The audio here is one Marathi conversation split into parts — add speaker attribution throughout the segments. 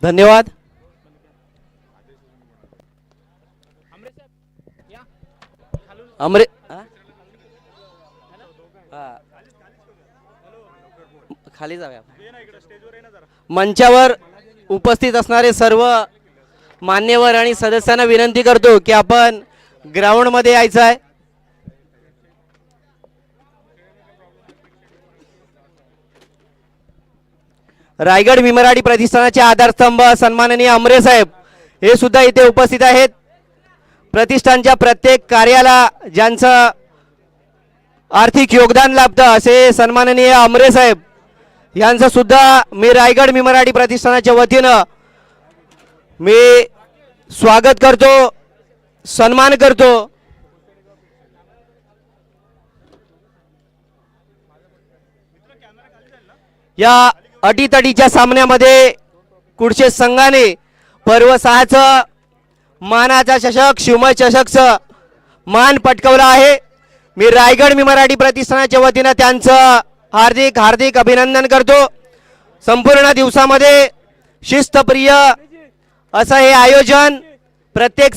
Speaker 1: धन्यवाद. खाली जाऊया. मंचावर उपस्थित असणारे सर्व मान्यवर आणि सदस्यांना विनंती करतो की आपण ग्राउंड मध्ये यायचं आहे. रायगड भीमराडी प्रतिष्ठानाचे आधारस्तंभ सन्माननीय अमरे साहेब हे सुद्धा इथे उपस्थित आहेत. प्रतिष्ठानच्या प्रत्येक कार्याला ज्यांचं आर्थिक योगदान लाभतं असे सन्माननीय अमरे साहेब यांचं सुद्धा मी रायगड भीमराडी प्रतिष्ठानाच्या वतीनं मी स्वागत करतो, सन्मान करतो. या अटीतटीच्या सामन्यामध्ये कुडशे संघाने पर्व 6चं मानाचा चषक शिवमय चषकचं मान पटकवला आहे. मी रायगड भीमराडी प्रतिष्ठानाच्या वतीनं त्यांचं हार्दिक हार्दिक अभिनंदन करतो. संपूर्ण दिवसामध्ये शिस्तप्रिय असं हे आयोजन प्रत्येक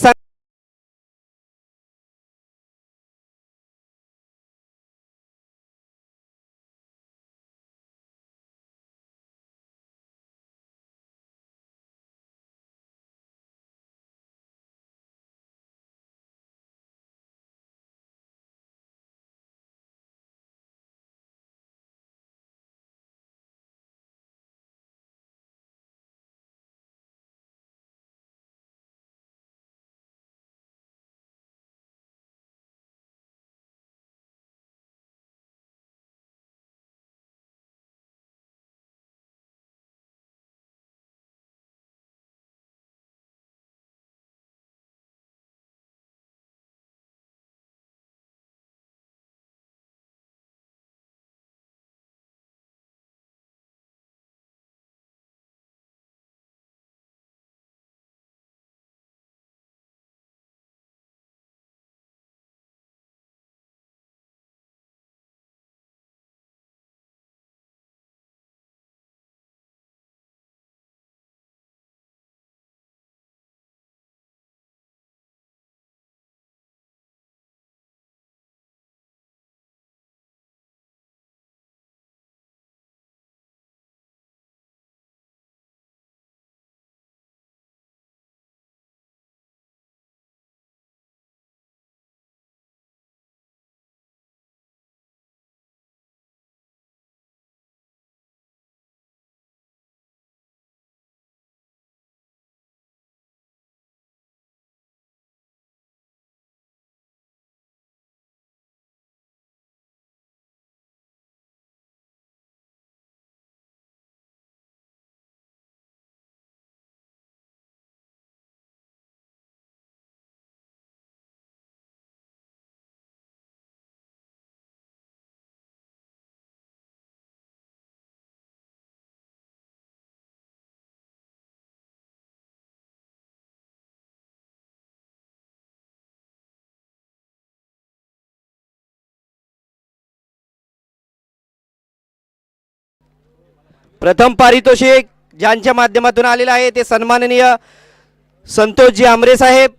Speaker 1: प्रथम पारितोषिक ज्यांच्या माध्यमातून आलेला आहे ते सन्माननीय संतोषजी आमरे साहेब.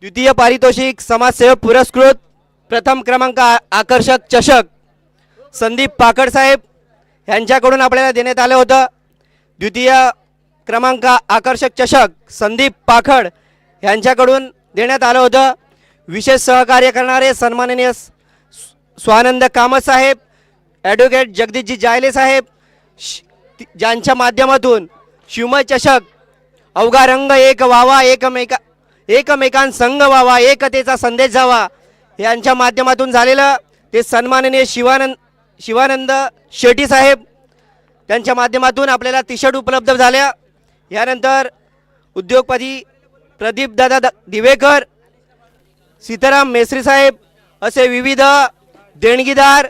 Speaker 1: द्वितीय पारितोषिक समाजसेवक पुरस्कृत प्रथम क्रमांक आकर्षक चषक संदीप पाकड साहेब यांच्याकडून आपल्याला देण्यात आलं होतं. द्वितीय क्रमांक आकर्षक चषक संदीप पाखड यांच्याकडून देण्यात आलं होतं. विशेष सहकार्य करणारे सन्माननीय स्वानंद कामत साहेब, ॲडव्होकेट जगदीशजी जायले साहेब ज्यांच्या माध्यमातून शिवमय चषक अवघा रंग एक व्हावा, एकमेकां संघ व्हावा, एकतेचा संदेश जावा यांच्या माध्यमातून झालेलं ते सन्माननीय शिवानंद शेट्टी साहेब त्यांच्या माध्यमातून आपल्याला टी शर्ट उपलब्ध झाल्या. यानंतर उद्योगपती प्रदीप दादा दिवेकर, सीताराम मेसरी साहेब असे विविध देणगीदार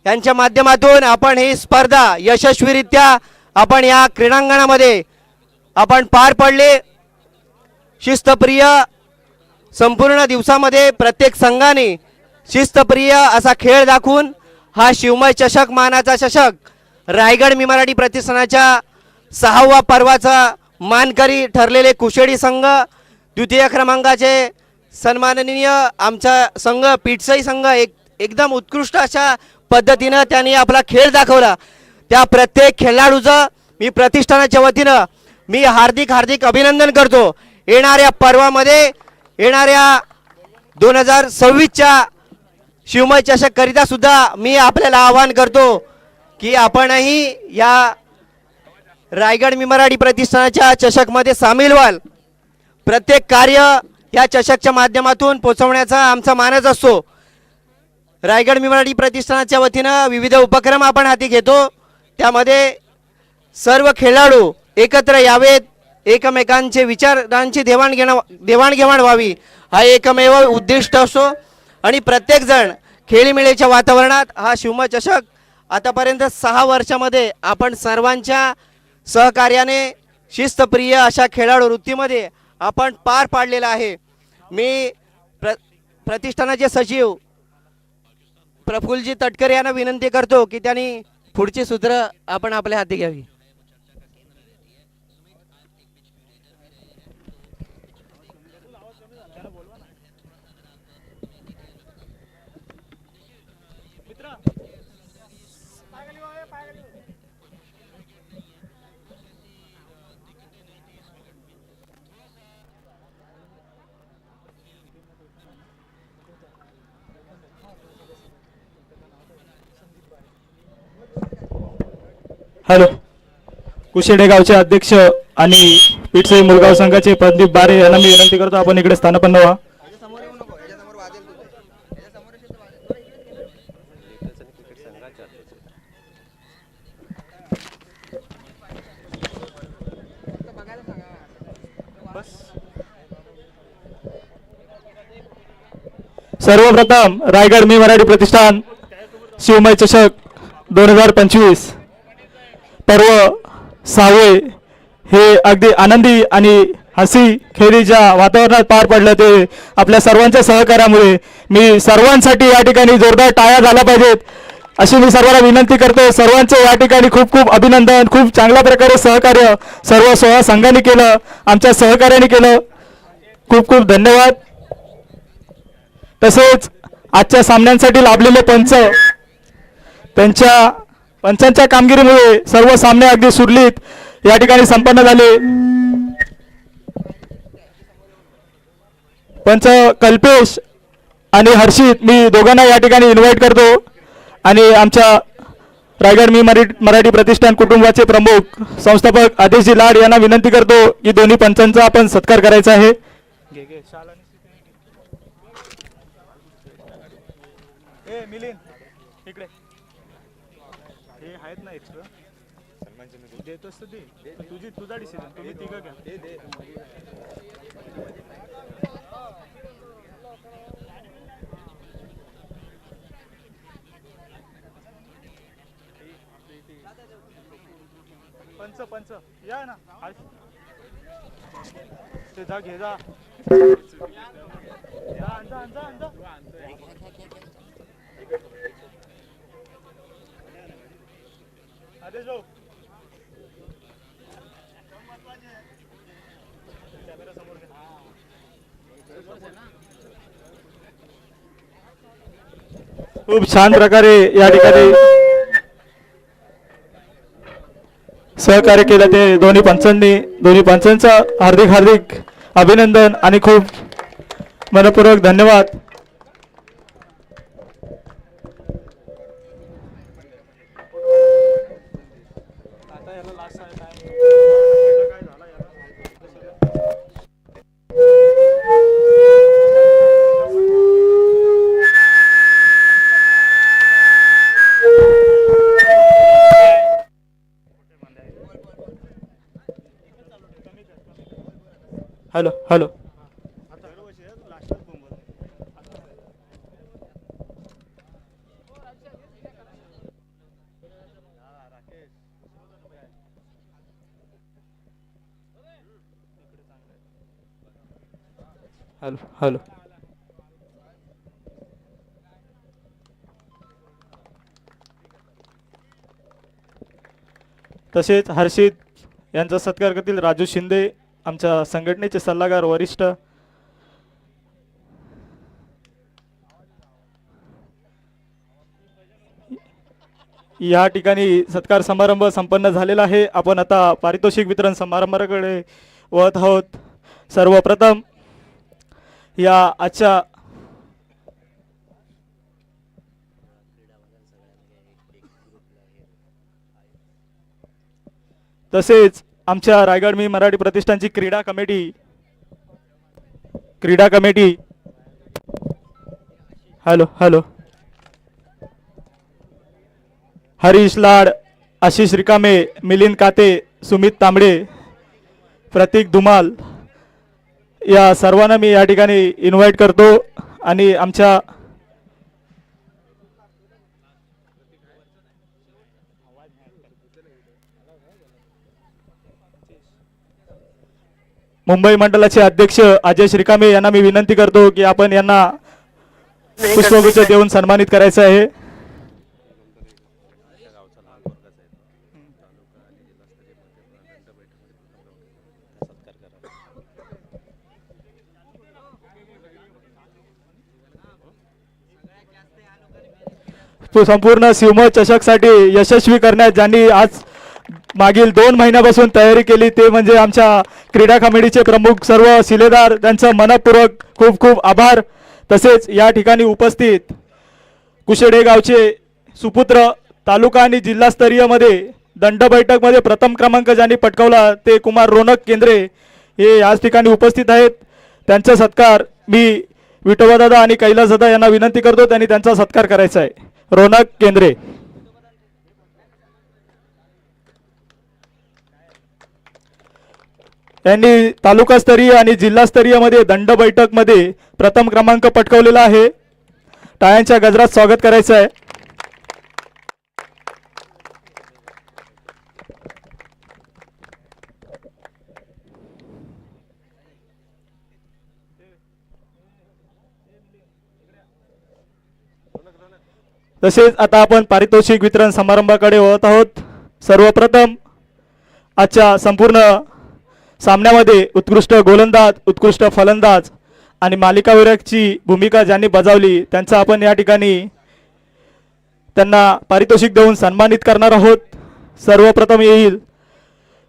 Speaker 1: यांच्या माध्यमातून आपण ही स्पर्धा यशस्वीरित्या आपण या क्रीडांगणामध्ये आपण पार पडले. शिस्तप्रिय संपूर्ण दिवसामध्ये प्रत्येक संघाने शिस्तप्रिय असा खेळ दाखवून हा शिवमय चषक मानाचा चषक रायगड मी मराठी प्रतिष्ठानाच्या 6व्या पर्वाचा मानकरी ठरलेले कुशेडी संघ, द्वितीय क्रमांकाचे सन्माननीय आमचा संघ पिटसई संघ एकदम उत्कृष्ट अशा पद्धतीनं त्यांनी आपला खेळ दाखवला. त्या प्रत्येक खेळाडूचं मी प्रतिष्ठानाच्या वतीनं मी हार्दिक अभिनंदन करतो. येणाऱ्या पर्वामध्ये येणाऱ्या 2026च्या शिवमय चषक करिता सुद्धा मी आपल्याला आवाहन करतो की आपणही या रायगड मी मराठी प्रतिष्ठानाच्या चषकमध्ये सामील व्हाल. प्रत्येक कार्य या चषकच्या माध्यमातून पोचवण्याचा आमचा मानस असतो. रायगड मी मराठी प्रतिष्ठानाच्या वतीनं विविध उपक्रम आपण हाती घेतो. त्यामध्ये सर्व खेळाडू एकत्र यावेत, एकमेकांचे विचारांची देवाणघेवाण व्हावी हा एकमेव उद्दिष्ट असतो. आणि प्रत्येकजण खेळीमेळीच्या वातावरणात हा शिवमय चषक आतापर्यंत 6 वर्षामध्ये आपण सर्वांच्या सहकार्याने शिस्तप्रिय अशा खेळाडू वृत्तीमध्ये आपण पार पाडलेला आहे. मी प्रतिष्ठानाचे सचिव प्रफुल्लजी तटकरे यांना विनंती करतो की त्यांनी पुढची सूत्र आपण आपल्या हाती घ्यावी.
Speaker 2: हॅलो, कुशेडे गावचे अध्यक्ष आणि पिटसई मुलगाव संघाचे प्रदीप बारे यांना मी विनंती करतो आपण इकडे स्थानापन्न व्हा. सर्वप्रथम रायगड मी मराठी प्रतिष्ठान शिवमय चषक 2025 पर्व 6वे हे अगदी आनंदी आणि हसी खेळीच्या वातावरणात पार पडलं. ते आपल्या सर्वांच्या सहकार्यामुळे मी सर्वांसाठी या ठिकाणी जोरदार टाळ्या झाल्या पाहिजेत अशी मी सर्वांना विनंती करतो. सर्वांचे या ठिकाणी खूप खूप अभिनंदन. खूप चांगल्या प्रकारे सहकार्य सर्व 16 संघांनी केलं, आमच्या सहकार्याने केलं. खूप खूप धन्यवाद. तसेच आजच्या सामन्यांसाठी लाभलेले पंच, त्यांच्या पंचांच्या कामगिरीमुळे सर्व सामने अगदी सुरळीत या ठिकाणी संपन्न झाले. पंच कल्पेश आणि हर्षित मी दोघांना या ठिकाणी इन्व्हाइट करतो आणि आमच्या रायगड मी मराठी प्रतिष्ठान कुटुंबाचे प्रमुख संस्थापक आदेशजी लाड यांना विनंती करतो की दोन्ही पंचांचा आपण सत्कार करायचा आहे. मिलिंद इकडे हे आहेत ना एक्स्ट्रा देतोस तर दे, तुझा डिसिजन, तुम्ही तिघं घ्या. पंच या ना, ते जा घे जा. आदेश भाऊ खूप छान प्रकारे या ठिकाणी सहकार्य केलं ते दोन्ही पंचांनी. दोन्ही पंचांचं हार्दिक अभिनंदन आणि खूप मनपूर्वक धन्यवाद. Hello hello hello. तसेच हर्षित यांचा सत्कार करतील राजू शिंदे, आमच्या संघटनेचे सल्लागार वरिष्ठ. या ठिकाणी सत्कार समारंभ संपन्न झालेला आहे. आपण आता पारितोषिक वितरण समारंभाकडे वळत आहोत. सर्वप्रथम या आजच्या तसेच आमच्या रायगड मी मराठी प्रतिष्ठानची क्रीडा कमिटी हॅलो हॅलो. हरीश लाड, आशिष रिकामे, मिलिंद काते, सुमित तांबडे, प्रतीक धुमाल या सर्वांना मी या ठिकाणी इन्व्हाइट करतो. आणि आमच्या मुंबई मंडलाचे अध्यक्ष अजय श्रीकामे यांना मी विनंती करतो की आपण यांना पुष्पगुच्छ देऊन सन्मानित करायचं आहे. संपूर्ण शिवमोह चषकसाठी यशस्वी करण्यात ज्यांनी आज मागील 2 महिन्यापासून तयारी केली ते म्हणजे आमच्या क्रीडा कमिटीचे प्रमुख सर्व शिलेदार, त्यांचं मनपूर्वक खूप खूप आभार. तसेच या ठिकाणी उपस्थित कुशेडे गावचे सुपुत्र, तालुका आणि जिल्हास्तरीयमध्ये दंड बैठकमध्ये प्रथम क्रमांक ज्यांनी पटकावला ते कुमार रोनक केंद्रे हे याच ठिकाणी उपस्थित आहेत. त्यांचा सत्कार मी विठोबादादा आणि कैलासदादा यांना विनंती करतो, त्यांनी त्यांचा सत्कार करायचा आहे. रोनक केंद्रे. यांनी तालुकास्तरीय आणि जिल्हास्तरीय मध्ये दंड बैठक मध्ये प्रथम क्रमांक पटकावलेला आहे. टाळ्यांच्या गजरात स्वागत करायचं आहे. तसेच आता आपण पारितोषिक वितरण समारंभाकडे वळत आहोत. सर्वप्रथम आजच्या संपूर्ण सामन्यामध्ये उत्कृष्ट गोलंदाज, उत्कृष्ट फलंदाज आणि मालिकावीराची भूमिका ज्यांनी बजावली त्यांचा आपण या ठिकाणी त्यांना पारितोषिक देऊन सन्मानित करणार आहोत. सर्वप्रथम येईल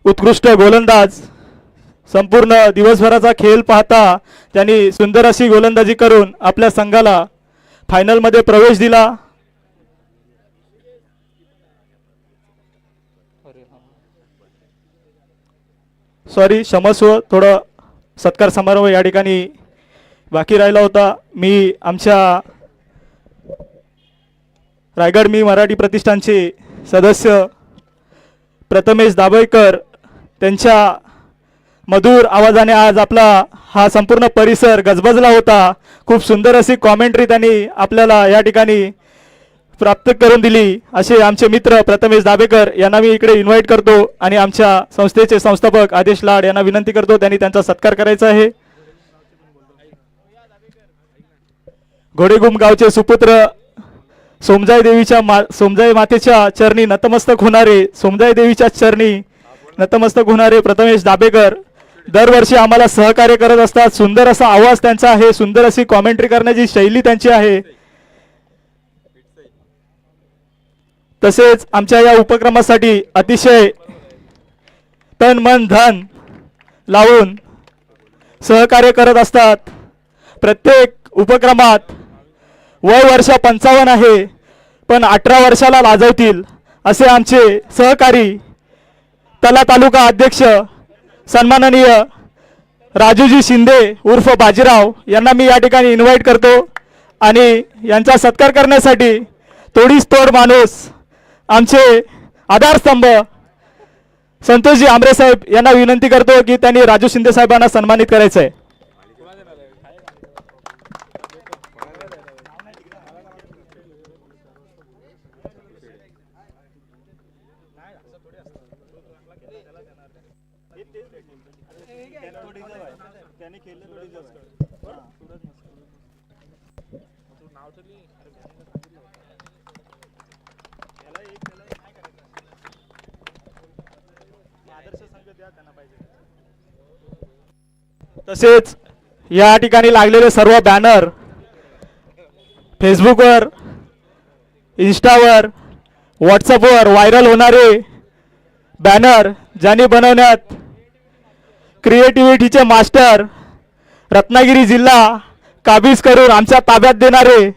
Speaker 2: उत्कृष्ट गोलंदाज. संपूर्ण दिवसभराचा खेळ पाहता त्यांनी सुंदर अशी गोलंदाजी करून आपल्या संघाला फायनलमध्ये प्रवेश दिला. सॉरी, क्षमस्व, थोडं सत्कार समारंभ या ठिकाणी बाकी राहिला होता. मी आमच्या रायगड मी मराठी प्रतिष्ठानचे सदस्य प्रथमेश दाभोळकर त्यांच्या मधुर आवाजाने आज आपला हा संपूर्ण परिसर गजबजला होता. खूप सुंदर अशी कॉमेंट्री त्यांनी आपल्याला या ठिकाणी प्राप्त करून दिली. असे आमचे मित्र प्रथमेश दाभेकर यांना मी इकडे इन्व्हाइट करतो आणि आमच्या संस्थेचे संस्थापक आदेश लाड यांना विनंती करतो त्यांनी त्यांचा सत्कार करायचा आहे. घोडेगुम गावचे सुपुत्र सोमजाई मातेच्या चरणी नतमस्तक होणारे प्रथमेश दाभेकर दरवर्षी आम्हाला सहकार्य करत असतात. सुंदर असा आवाज त्यांचा आहे, सुंदर अशी कॉमेंट्री करण्याची शैली त्यांची आहे. तसेच आमच्या या उपक्रमासाठी अतिशय तन मन धन लावून सहकार्य करत असतात. प्रत्येक उपक्रमात वय वर्ष 55 आहे पण 18 वर्षाला लाजवतील असे आमचे सहकारी तला तालुका अध्यक्ष सन्माननीय राजूजी शिंदे उर्फ बाजीराव यांना मी या ठिकाणी इन्व्हाइट करतो आणि यांचा सत्कार करण्यासाठी तोडीस तोड माणूस आमचे आधारस्तंभ संतोषजी आमरे साहेब यांना विनंती करतो की त्यांनी राजू शिंदे साहेबांना सन्मानित करायचं आहे. त्यांनी तसेच या ठिकाणी लागलेले सर्व बॅनर फेसबुकवर, इंस्टावर, व्हॉट्सअपवर व्हायरल होणारे बॅनर ज्यांनी बनवण्यात क्रिएटिव्हिटीचे मास्टर रत्नागिरी जिल्हा काबीज करून आमच्या ताब्यात देणारे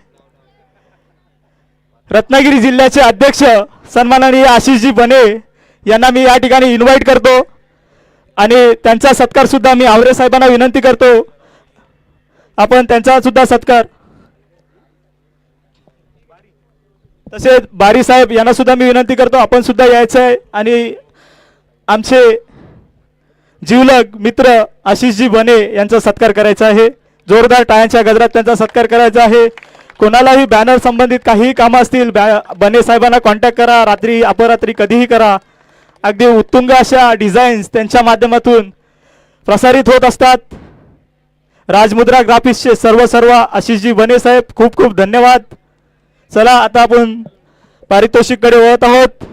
Speaker 2: रत्नागिरी जिल्ह्याचे अध्यक्ष सन्माननीय आशिषजी बने यांना मी या ठिकाणी इन्व्हाइट करतो आणि त्यांचा सत्कार सुद्धा मी आवरे साहेबांना विनंती करतो, आपण त्यांचा सुद्धा सत्कार. तसेच बारी साहेब यांना सुद्धा मी विनंती करतो, आपण सुद्धा यायचं आहे आणि आमचे जीवलग मित्र आशिषजी बने यांचा सत्कार करायचा आहे. जोरदार टाळ्यांच्या गजरात त्यांचा सत्कार करायचा आहे. कोणालाही बॅनर संबंधित काहीही कामं असतील बने साहेबांना कॉन्टॅक्ट करा, रात्री अपरात्री कधीही करा. अगदी उत्तुंग अशा डिझाईन्स त्यांच्या माध्यमातून प्रसारित होत असतात. राजमुद्रा ग्राफिक्सचे सर्व आशिषजी बने साहेब खूप खूप धन्यवाद. चला आता आपण पारितोषिककडे वळत आहोत.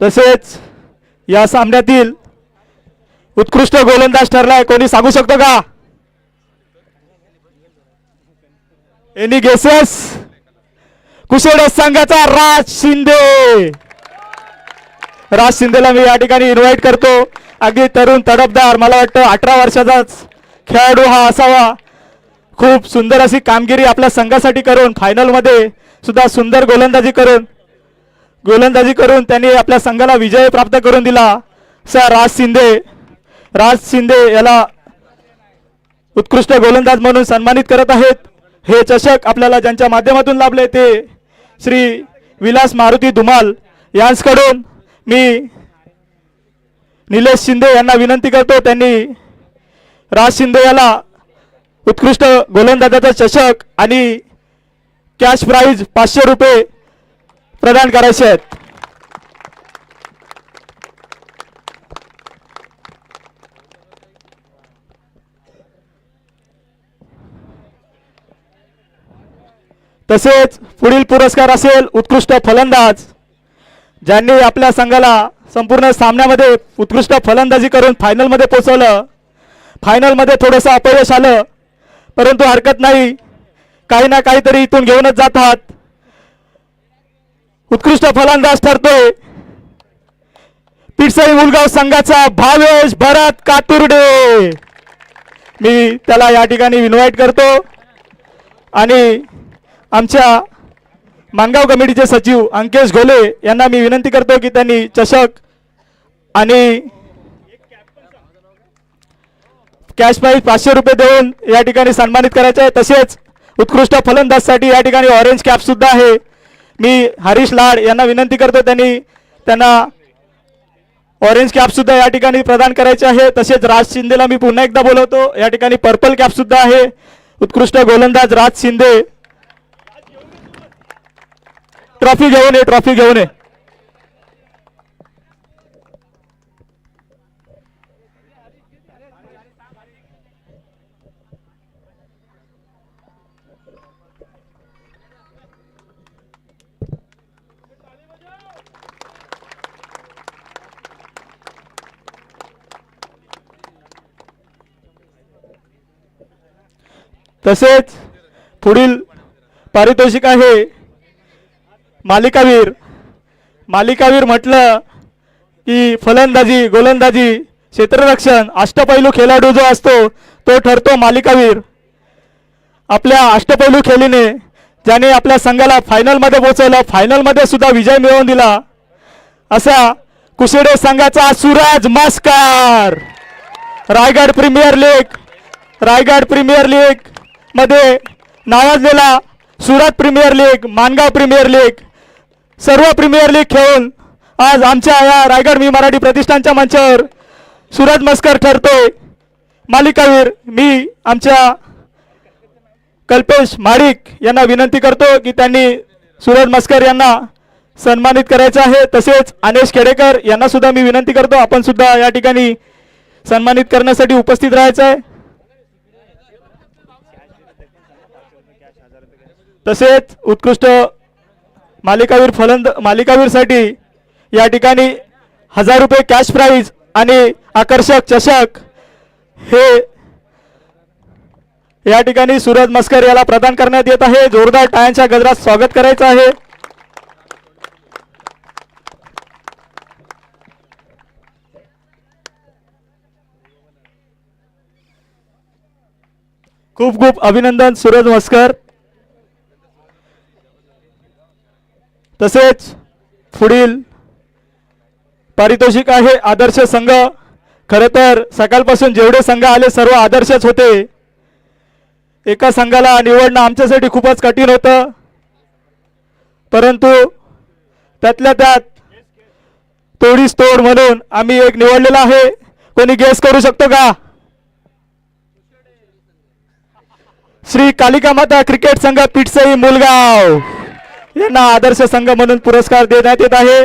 Speaker 2: तसेच या सामन्यातील उत्कृष्ट गोलंदाज ठरलाय कोणी सांगू शकतो का? Any guesses? कुशेडे संघाचा राज शिंदे. राज शिंदेला मी या ठिकाणी इन्व्हाइट करतो. अगदी तरुण तडफदार, मला वाटतं 18 वर्षाचाच खेळाडू हा असावा. खूप सुंदर अशी कामगिरी आपल्या संघासाठी करून फायनलमध्ये सुद्धा सुंदर गोलंदाजी करून त्यांनी आपल्या संघाला विजय प्राप्त करून दिला. राज शिंदे याला उत्कृष्ट गोलंदाज म्हणून सन्मानित करत आहेत. हे चषक आपल्याला ज्यांच्या माध्यमातून लाभले ते श्री विलास मारुती धुमाल यांच्याकडून मी निलेश शिंदे यांना विनंती करतो, त्यांनी राज शिंदे याला उत्कृष्ट गोलंदाजाचा चषक आणि कॅश प्राइज 500 रुपये प्रदान करायचे आहेत. तसेच पुढील पुरस्कार असेल उत्कृष्ट फलंदाज, ज्यांनी आपल्या संघाला संपूर्ण सामन्यामध्ये उत्कृष्ट फलंदाजी करून फायनलमध्ये पोहोचवलं. फायनलमध्ये थोडंसं अपयश आलं, परंतु हरकत नाही, काही ना काहीतरी इथून घेऊनच जातात. उत्कृष्ट फलंदाज ठरतोय पिडसई मुलगाव संघाचा भावेश भरत कातुर्डे. मी त्याला या ठिकाणी इन्व्हाइट करतो आणि आमच्या मानगाव कमिटीचे सचिव अंकेश घोले यांना मी विनंती करतो की त्यांनी चषक आणि कॅश प्राइज 500 रुपये देऊन या ठिकाणी सन्मानित करायचे आहे. तसेच उत्कृष्ट फलंदाजसाठी या ठिकाणी ऑरेंज कॅप सुद्धा आहे. मी हरीश लाड यांना विनंती करतो त्यांना ऑरेंज कॅप सुद्धा या ठिकाणी प्रदान करायचे आहे. तसेच राज शिंदेला मी पुन्हा एकदा बोलवतो, या ठिकाणी पर्पल कॅप सुद्धा आहे. उत्कृष्ट गोलंदाज राज शिंदे, ट्रॉफी घेऊन ये. तसेच पुढील पारितोषिक आहे मालिकावीर म्हटलं की फलंदाजी, गोलंदाजी, क्षेत्ररक्षण, अष्टपैलू खेळाडू जो असतो तो ठरतो मालिकावीर. आपल्या अष्टपैलू खेळीने ज्याने आपल्या संघाला फायनलमध्ये पोहोचवलं, फायनलमध्ये सुद्धा विजय मिळवून दिला, असा कुशेडे संघाचा सूरज मस्कर. रायगड प्रीमियर लीग मध्ये नावाजलेला Surat premier league, Mangaon premier league, सर्व प्रीमियर लीग खेळून आज आमच्या या रायगड मी मराठी प्रतिष्ठानच्या मंचावर सूरज मस्कर ठरतोय मालिकावीर. मी आमच्या कल्पेश माडिक यांना विनंती करतो की त्यांनी सूरज मस्कर यांना सन्मानित करायचं आहे. तसेच अनेश खेडेकर यांना सुद्धा मी विनंती करतो, आपण सुद्धा या ठिकाणी सन्मानित करण्यासाठी उपस्थित राहायचं आहे. तसेच उत्कृष्ट मालिकावीरसाठी या ठिकाणी 1000 रुपये कॅश प्राइज आणि आकर्षक चषक हे या ठिकाणी सूरज मस्कर याला प्रदान करण्यात येत आहे. जोरदार टाळ्यांच्या गजरात स्वागत करायचं आहे. खूप खूप अभिनंदन सूरज मस्कर. तसेच पुढील पारितोषिक आहे आदर्श संघ. खरं तर सकाळपासून जेवढे संघ आले सर्व आदर्शच होते. एका संघाला निवडणं आमच्यासाठी खूपच कठीण होतं, परंतु त्यातल्या त्यात तोडीस तोड म्हणून आम्ही एक निवडलेला आहे. कोणी गेस करू शकतो का? श्री कालिका माता क्रिकेट संघ पिठसई मुलगाव यांना आदर्श संघ म्हणून पुरस्कार देण्यात येत आहे.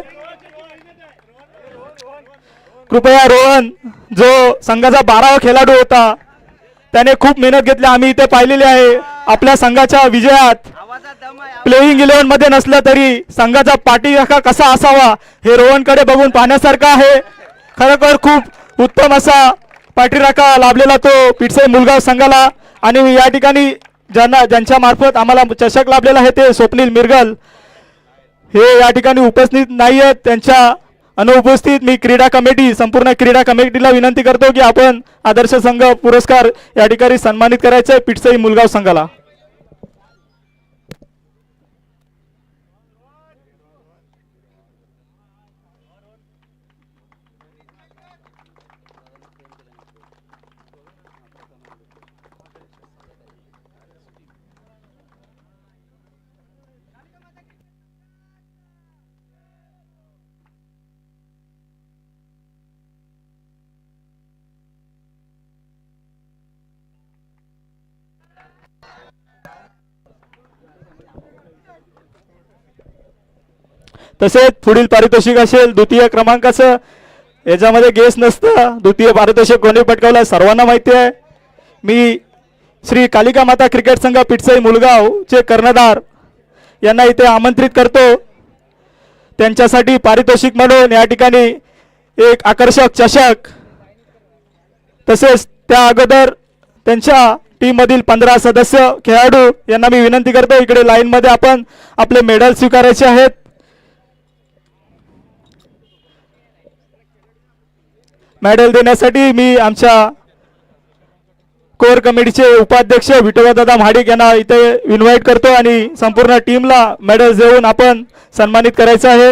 Speaker 2: कृपया रोहन जो संघाचा 12वा खेळाडू होता त्याने खूप मेहनत घेतली, आम्ही इथे पाहिलेले आहे. आपल्या संघाच्या विजयात प्लेइंग 11 मध्ये नसलं तरी संघाचा पाठीराखा कसा असावा हे रोहनकडे बघून पाहण्यासारखं आहे. खरोखर खूप उत्तम असा पाठीराखा लाभलेला तो पिठसई मुलगाव संघाला. आणि या ठिकाणी ज्यांच्या मार्फत आम्हाला चषक लाभलेला आहे ते स्वप्नील मिरगल हे या ठिकाणी उपस्थित नाही आहेत. त्यांच्या अनुपस्थित मी संपूर्ण क्रीडा कमिटीला विनंती करतो की आपण आदर्श संघ पुरस्कार या ठिकाणी सन्मानित करायचे आहे पिठसई मुलगाव संघाला. तसेच पुढील पारितोषिक असेल द्वितीय क्रमांकाचं. याच्यामध्ये गेस नसतं. द्वितीय पारितोषिक कोणी पटकावलं सर्वांना माहिती आहे. मी श्री कालिका माता क्रिकेट संघ पिठसई मुलगावचे कर्णधार यांना इथे आमंत्रित करतो. त्यांच्यासाठी पारितोषिक म्हणून या ठिकाणी एक आकर्षक चषक, तसेच त्या अगोदर त्यांच्या टीम मधील 15 सदस्य खेळाडू यांना मी विनंती करतो इकडे लाईन मध्ये आपण आपले मेडल स्वीकारायचे आहेत. मेडल देण्यासाठी मी आमच्या कोर कमिटीचे उपाध्यक्ष विठोबादादा महाडिक यांना इथे इन्व्हाइट करतो आणि संपूर्ण टीमला मेडल देऊन आपण सन्मानित करायचं आहे.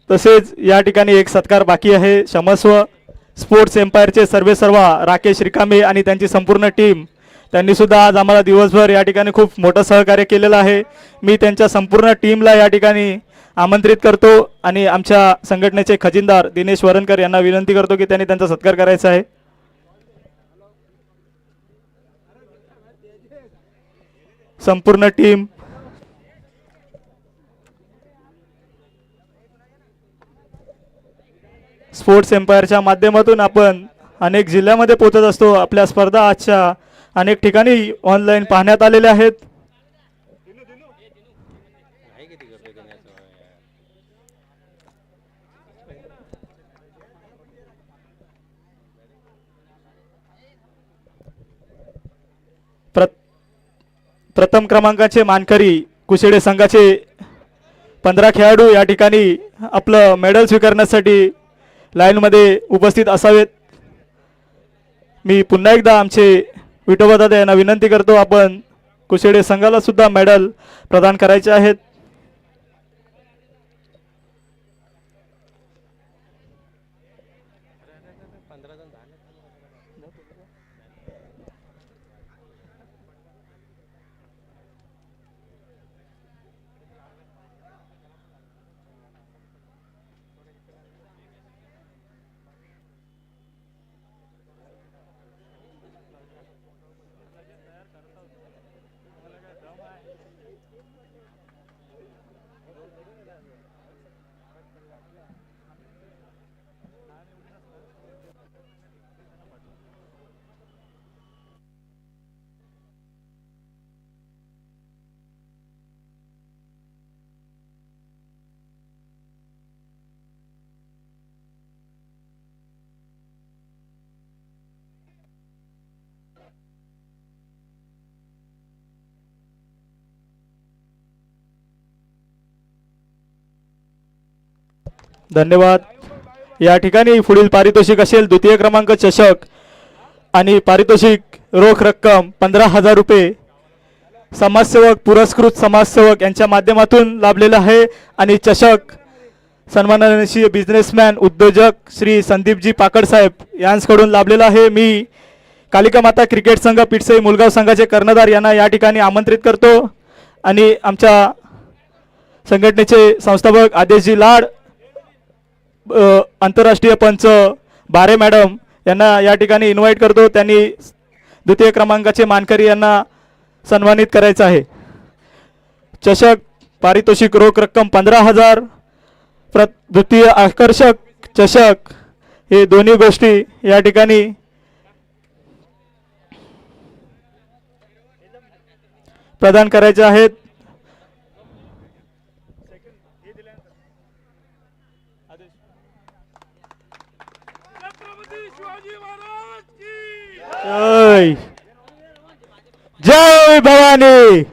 Speaker 2: तसेच या ठिकाणी एक सत्कार बाकी आहे. क्षमस्व स्पोर्ट्स एम्पायरचे सर्वेसर्वा राकेश रिकामे आणि त्यांची संपूर्ण टीम त्यांनी सुद्धा आज आम्हाला दिवसभर या ठिकाणी खूप मोठं सहकार्य केलेलं आहे. मी त्यांच्या संपूर्ण टीमला या ठिकाणी आमंत्रित करतो आणि आमच्या संघटनेचे खजिनदार दिनेश वरणकर यांना विनंती करतो की त्यांनी त्यांचा सत्कार करायचा आहे. संपूर्ण टीम स्पोर्ट्स एम्पायरच्या माध्यमातून आपण अनेक जिल्ह्यामध्ये पोहोचत असतो. आपल्या स्पर्धा आजच्या अनेक ठिकाणी ऑनलाईन पाहण्यात आलेल्या आहेत. प्रथम क्रमांकाचे मानकरी कुशेडे संघाचे 15 खेळाडू या ठिकाणी आपलं मेडल स्वीकारण्यासाठी लाईनमध्ये उपस्थित असावेत. मी पुन्हा एकदा आमचे विठोबा दादा यांना विनंती करतो, आपण कुशेडे संघाला सुद्धा मेडल प्रदान करायचे आहेत. धन्यवाद. या ठिकाणी पुढील पारितोषिक असेल द्वितीय क्रमांक चषक आणि पारितोषिक रोख रक्कम 15,000 रुपये समाजसेवक पुरस्कृत समाजसेवक यांच्या माध्यमातून लाभलेला आहे. आणि चषक सन्माननीय बिझनेसमॅन उद्योजक श्री संदीपजी पाकड साहेब यांच्याकडून लाभलेला आहे. मी कालिका माता क्रिकेट संघ पिटसई मुलगाव संघाचे कर्णधार यांना या ठिकाणी आमंत्रित करतो आणि आमच्या संघटनेचे संस्थापक आदेशजी लाड, आंतरराष्ट्रीय पंच बारे मॅडम यांना या ठिकाणी इन्व्हाइट करतो. त्यांनी द्वितीय क्रमांकाचे मानकरी यांना सन्मानित करायचं आहे. चषक पारितोषिक रोख रक्कम 15,000, द्वितीय आकर्षक चषक हे दोन्ही गोष्टी या ठिकाणी प्रदान करायच्या आहेत. जय जय भवानी.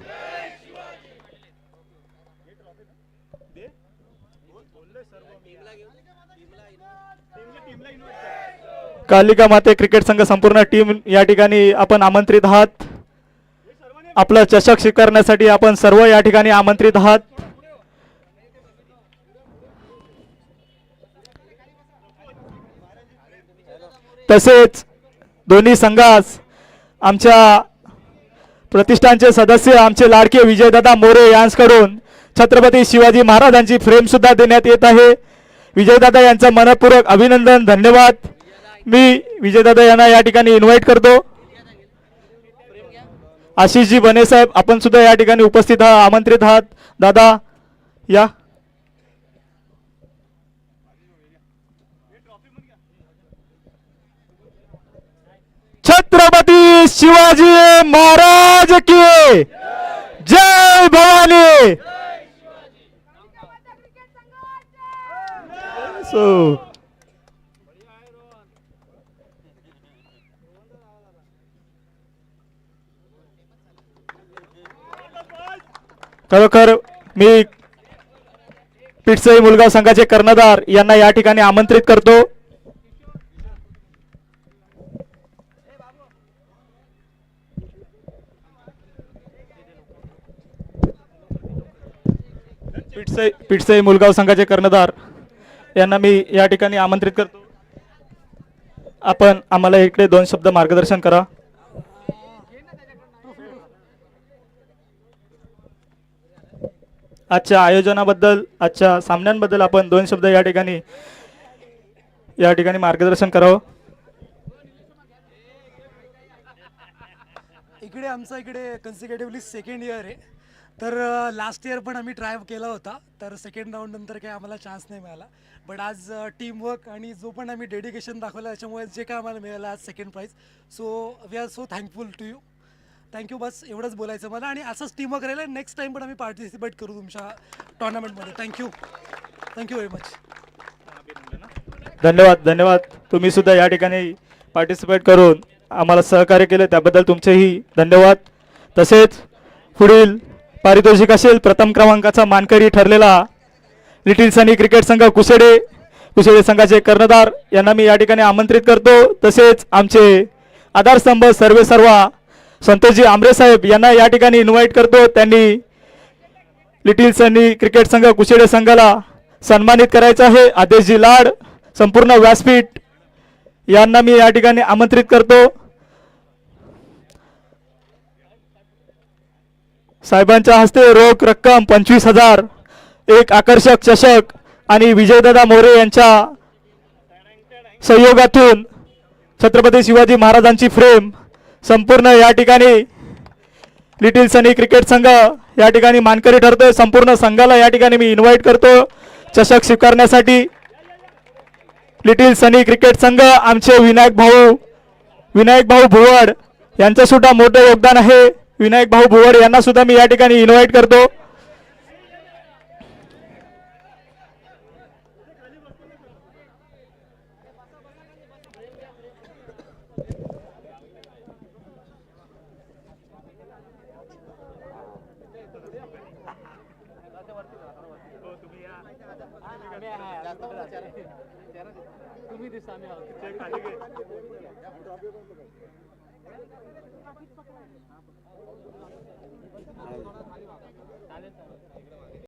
Speaker 2: कालिका माते क्रिकेट संघ संपूर्ण टीम या ठिकाणी आपण आमंत्रित आहात. आपला चषक स्वीकारण्यासाठी आपण सर्व या ठिकाणी आमंत्रित आहात. तसेच दोन्ही संघास आमच्या प्रतिष्ठानचे सदस्य आमचे लाडके विजयदादा मोरे यांच्याकडून छत्रपती शिवाजी महाराजांची फ्रेम सुद्धा देण्यात येत आहे. विजयदादा यांचा मनपूर्वक अभिनंदन, धन्यवाद. मी विजयदादा यांना या ठिकाणी इन्व्हाइट करतो. आशिषजी बने साहेब आपण सुद्धा या ठिकाणी उपस्थित आमंत्रित आहात. दादा या. छत्रपती शिवाजी महाराज की जय भवानी. खरोखर मी पिटसई मुलगाव संघाचे कर्णधार यांना या ठिकाणी आमंत्रित करतो. पिटसई मुलगाव संघाचे कर्णधार यांना मी या ठिकाणी आमंत्रित करतो. आपण आम्हाला इकडे 2 शब्द मार्गदर्शन करा. आजच्या आयोजनाबद्दल, आजच्या सामन्यांबद्दल आपण 2 शब्द या ठिकाणी मार्गदर्शन करावं.
Speaker 3: इकडे आमचा इकडे कन्सिक्युटिव्हली सेकंड इयर आहे. तर लास्ट इयर पण आम्ही ट्राय केला होता, तर सेकंड राऊंड नंतर काही आम्हाला चान्स नाही मिळाला. बट आज टीमवर्क आणि जो पण आम्ही डेडिकेशन दाखवलं त्याच्यामुळे जे काय आम्हाला मिळालं आज second prize. So we are so thankful to you. Thank you. बस एवढंच बोलायचं मला. आणि असंच टीमवर्क राहिलं, नेक्स्ट टाईम पण आम्ही पार्टिसिपेट करू तुमच्या टुर्नामेंटमध्ये. Thank you very much.
Speaker 2: धन्यवाद. तुम्ही सुद्धा या ठिकाणी पार्टिसिपेट करून आम्हाला सहकार्य केले त्याबद्दल तुमचेही धन्यवाद. तसेच पुढील पारितोषिक असेल प्रथम क्रमांकाचा मानकरी ठरलेला लिटिल सनी क्रिकेट संघ कुशेडे संघाचे कर्णधार यांना मी या ठिकाणी आमंत्रित करतो. तसेच आमचे आधारस्तंभ सर्वा संतोषजी आमरे साहेब यांना या ठिकाणी इन्व्हाइट करतो. त्यांनी लिटिल सनी क्रिकेट संघ कुशेडे संघाला सन्मानित करायचं आहे. आदेशजी लाड, संपूर्ण व्यासपीठ यांना मी या ठिकाणी आमंत्रित करतो. साहेबांच्या हस्ते रोख रक्कम 25,000, एक आकर्षक चषक आणि विजयदादा मोरे यांच्या सहयोगातून छत्रपती शिवाजी महाराजांची फ्रेम संपूर्ण या ठिकाणी लिटिल सनी क्रिकेट संघ या ठिकाणी मानकरी ठरतोय. संपूर्ण संघाला या ठिकाणी मी इन्व्हाइट करतो चषक स्वीकारण्यासाठी. लिटिल सनी क्रिकेट संघ आमचे विनायक भाऊ भुवड यांचं सुद्धा मोठं योगदान आहे. विनायक भाऊ भुवड यांना सुद्धा मी या ठिकाणी इन्व्हाइट करतो.